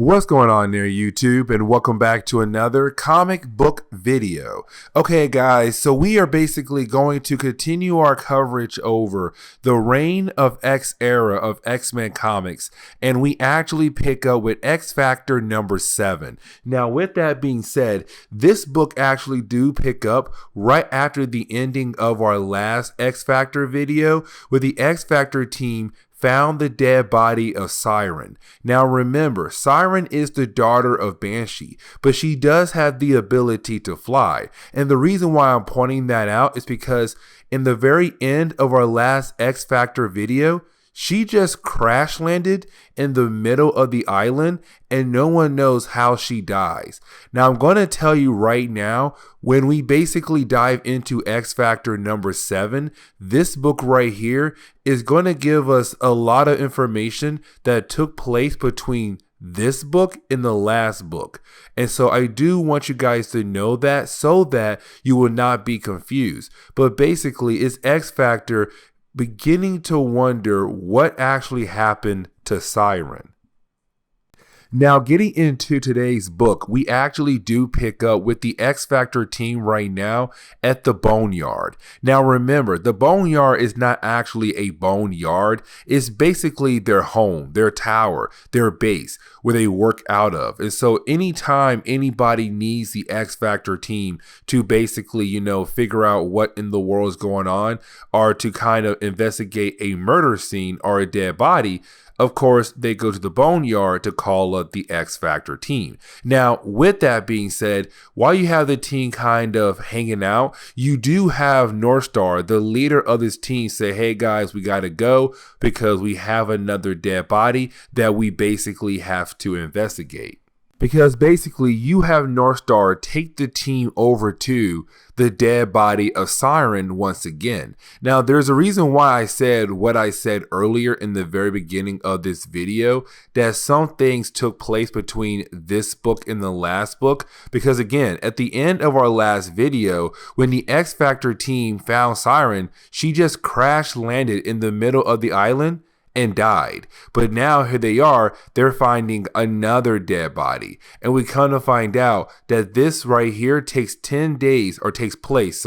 What's going on there, YouTube, and welcome back to another comic book video. Okay, guys, so we are basically going to continue our coverage over the Reign of X era of X-Men comics, and we actually pick up with X Factor number 7. Now, with that being said, this book actually do pick up right after the ending of our last X Factor video, with the X Factor team found the dead body of Siryn. Now remember, Siryn is the daughter of Banshee, but she does have the ability to fly. And the reason why I'm pointing that out is because in the very end of our last X Factor video, she just crash landed in the middle of the island and no one knows how she dies. Now I'm going to tell you right now, when we basically dive into X Factor number 7, this book right here is going to give us a lot of information that took place between this book and the last book. And so I do want you guys to know that so that you will not be confused. But basically it's X Factor beginning to wonder what actually happened to Siryn. Now, getting into today's book, we actually do pick up with the X Factor team right now at the Boneyard. Now, remember, the Boneyard is not actually a boneyard. It's basically their home, their tower, their base where they work out of. And so anytime anybody needs the X Factor team to basically, figure out what in the world is going on or to kind of investigate a murder scene or a dead body, of course, they go to the Boneyard to call up the X Factor team. Now, with that being said, while you have the team kind of hanging out, you do have Northstar, the leader of this team, say, hey guys, we got to go because we have another dead body that we basically have to investigate. Because basically you have Northstar take the team over to the dead body of Siryn once again. Now there's a reason why I said what I said earlier in the very beginning of this video, that some things took place between this book and the last book. Because again, at the end of our last video, when the X Factor team found Siryn, she just crash landed in the middle of the island and died. But now here they are, they're finding another dead body. And we come to find out that this right here takes place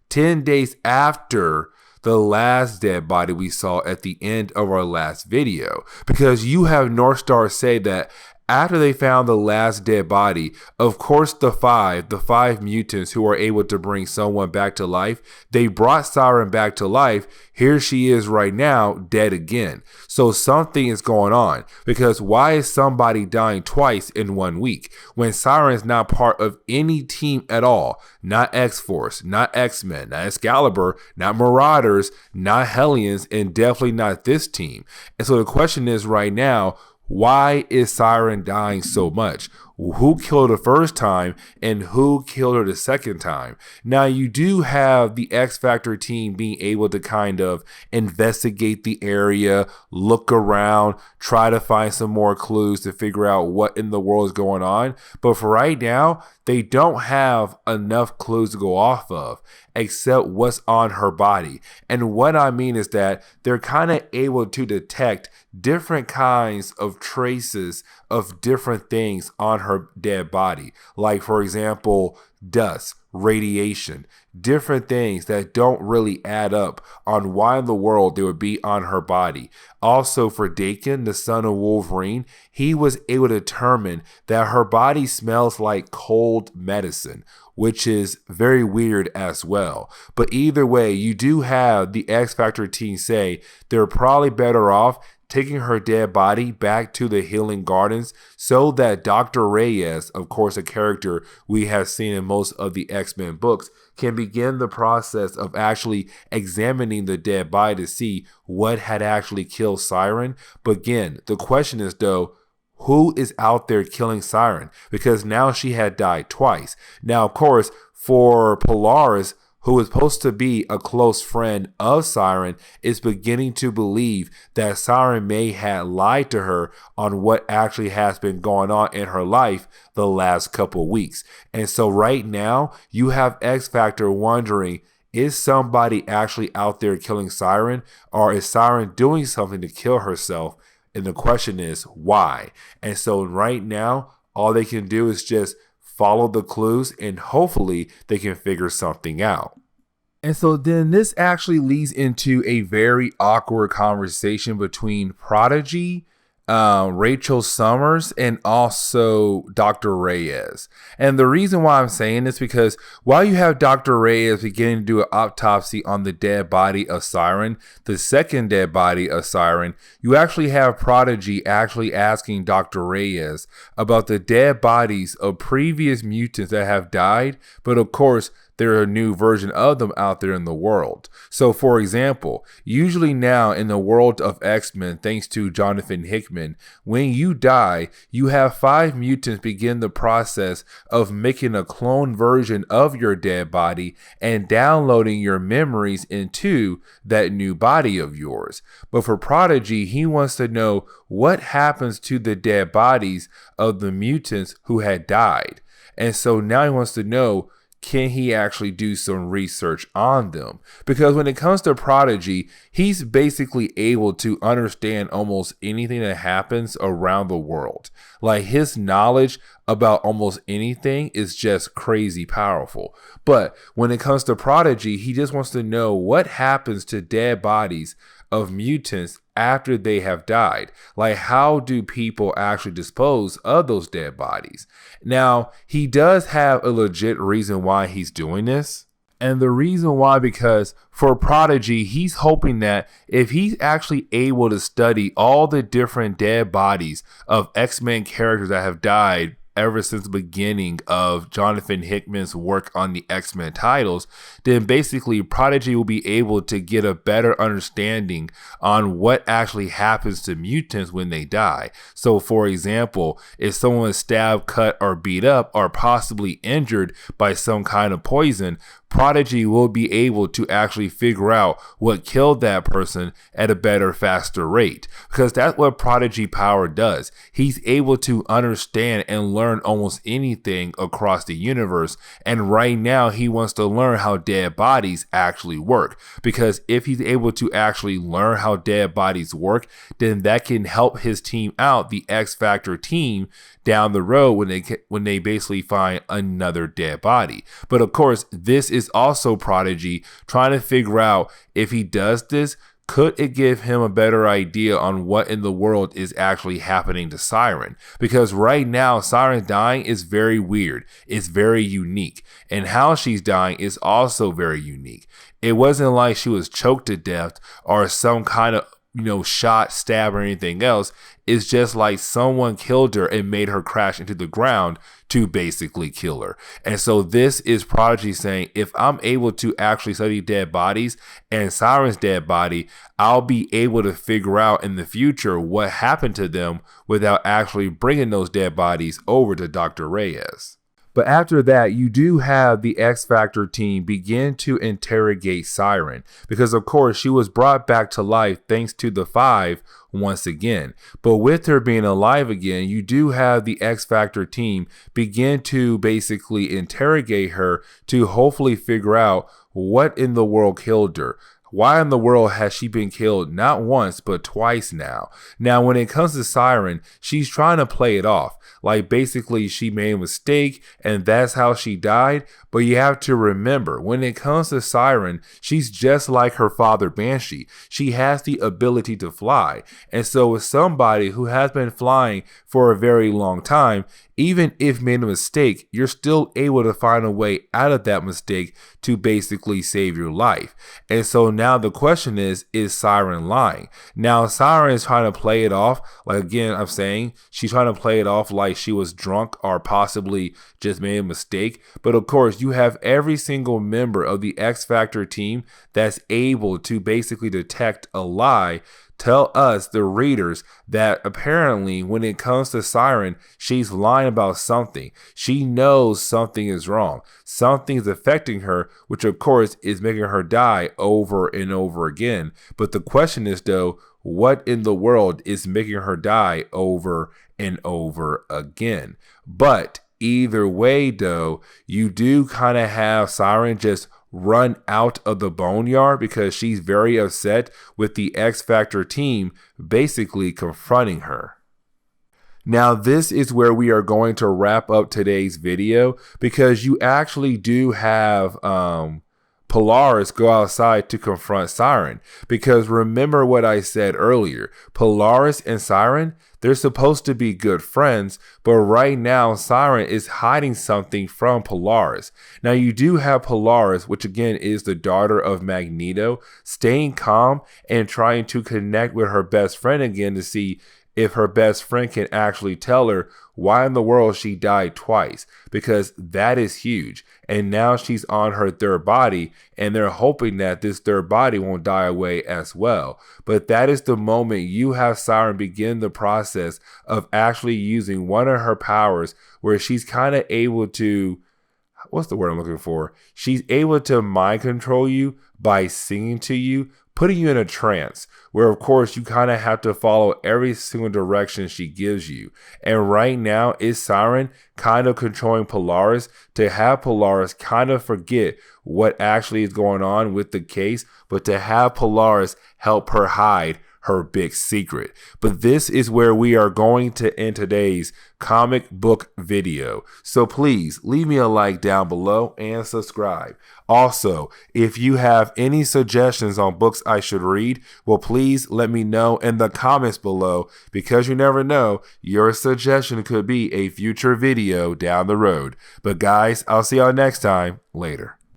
10 days after the last dead body we saw at the end of our last video. Because you have Northstar say that after they found the last dead body, of course the five mutants who are able to bring someone back to life, they brought Siryn back to life. Here she is right now, dead again. So something is going on, because why is somebody dying twice in 1 week when Siryn is not part of any team at all? Not X-Force, not X-Men, not Excalibur, not Marauders, not Hellions, and definitely not this team. And so the question is right now, why is Siryn dying so much? Who killed her the first time and who killed her the second time? Now you do have the X Factor team being able to kind of investigate the area, look around, try to find some more clues to figure out what in the world is going on. But for right now, they don't have enough clues to go off of except what's on her body. And what I mean is that they're kind of able to detect different kinds of traces of different things on her dead body. Like, for example, dust, radiation, different things that don't really add up on why in the world they would be on her body. Also for Daken, the son of Wolverine, he was able to determine that her body smells like cold medicine, which is very weird as well. But either way, you do have the X Factor team say they're probably better off taking her dead body back to the Healing Gardens so that Dr. Reyes, of course a character we have seen in most of the X-Men books, can begin the process of actually examining the dead body to see what had actually killed Siryn. But again, the question is though, who is out there killing Siryn? Because now she had died twice. Now, of course, for Polaris, who is supposed to be a close friend of Siryn, is beginning to believe that Siryn may have lied to her on what actually has been going on in her life the last couple weeks. And so right now, you have X Factor wondering, is somebody actually out there killing Siryn, or is Siryn doing something to kill herself And the question is, why? And so right now, all they can do is just follow the clues and hopefully they can figure something out. And so then this actually leads into a very awkward conversation between Prodigy, Rachel Summers, and also Dr. Reyes. And the reason why I'm saying this because while you have Dr. Reyes beginning to do an autopsy on the dead body of Siryn, the second dead body of Siryn, you actually have Prodigy actually asking Dr. Reyes about the dead bodies of previous mutants that have died, but of course, there are a new version of them out there in the world. So for example, usually now in the world of X-Men, thanks to Jonathan Hickman, when you die, you have 5 mutants begin the process of making a clone version of your dead body and downloading your memories into that new body of yours. But for Prodigy, he wants to know what happens to the dead bodies of the mutants who had died. And so now he wants to know, can he actually do some research on them? Because when it comes to Prodigy, he's basically able to understand almost anything that happens around the world. Like his knowledge about almost anything is just crazy powerful. But when it comes to Prodigy, he just wants to know what happens to dead bodies of mutants after they have died. Like, how do people actually dispose of those dead bodies? Now, he does have a legit reason why he's doing this. And the reason why, because for Prodigy, he's hoping that if he's actually able to study all the different dead bodies of X-Men characters that have died ever since the beginning of Jonathan Hickman's work on the X-Men titles, then basically Prodigy will be able to get a better understanding on what actually happens to mutants when they die. So for example, if someone is stabbed, cut, or beat up, or possibly injured by some kind of poison, Prodigy will be able to actually figure out what killed that person at a better, faster rate. Because that's what Prodigy power does. He's able to understand and learn almost anything across the universe. And right now, he wants to learn how dead bodies actually work. Because if he's able to actually learn how dead bodies work, then that can help his team out, the X Factor team, down the road when they basically find another dead body. But of course, this is also Prodigy trying to figure out, if he does this, could it give him a better idea on what in the world is actually happening to Siryn? Because right now, Siryn dying is very weird. It's very unique. And how she's dying is also very unique. It wasn't like she was choked to death or some kind of shot, stab, or anything else. It's just like someone killed her and made her crash into the ground to basically kill her. And so this is Prodigy saying, if I'm able to actually study dead bodies and Siryn's dead body, I'll be able to figure out in the future what happened to them without actually bringing those dead bodies over to Dr. Reyes. But after that, you do have the X Factor team begin to interrogate Siryn, because of course she was brought back to life thanks to the 5 once again. But with her being alive again, you do have the X Factor team begin to basically interrogate her to hopefully figure out what in the world killed her. Why in the world has she been killed not once, but twice now? Now, when it comes to Siryn, she's trying to play it off. Like basically she made a mistake and that's how she died. But you have to remember, when it comes to Siryn, she's just like her father Banshee. She has the ability to fly. And so with somebody who has been flying for a very long time, even if made a mistake, you're still able to find a way out of that mistake to basically save your life. And so now the question is Siryn lying? Now Siryn is trying to play it off. Like again, I'm saying she's trying to play it off like she was drunk or possibly just made a mistake. But of course, you have every single member of the X Factor team that's able to basically detect a lie, tell us, the readers, that apparently when it comes to Siryn, she's lying about something. She knows something is wrong. Something's affecting her, which of course is making her die over and over again. But the question is though, what in the world is making her die over and over again? But either way though, you do kind of have Siryn just run out of the Boneyard because she's very upset with the X Factor team basically confronting her. Now, this is where we are going to wrap up today's video because you actually do have Polaris go outside to confront Siryn. Because remember what I said earlier, Polaris and Siryn, they're supposed to be good friends, but right now Siryn is hiding something from Polaris. Now you do have Polaris, which again is the daughter of Magneto, staying calm and trying to connect with her best friend again to see if her best friend can actually tell her why in the world she died twice, because that is huge. And now she's on her third body, and they're hoping that this third body won't die away as well. But that is the moment you have Siryn begin the process of actually using one of her powers where she's kind of able to, what's the word I'm looking for? She's able to mind control you by singing to you, putting you in a trance where, of course, you kind of have to follow every single direction she gives you. And right now, is Siryn kind of controlling Polaris to have Polaris kind of forget what actually is going on with the case, but to have Polaris help her hide her big secret. But this is where we are going to end today's comic book video. So please leave me a like down below and subscribe. Also, if you have any suggestions on books I should read, well, please let me know in the comments below, because you never know, your suggestion could be a future video down the road. But guys, I'll see y'all next time. Later.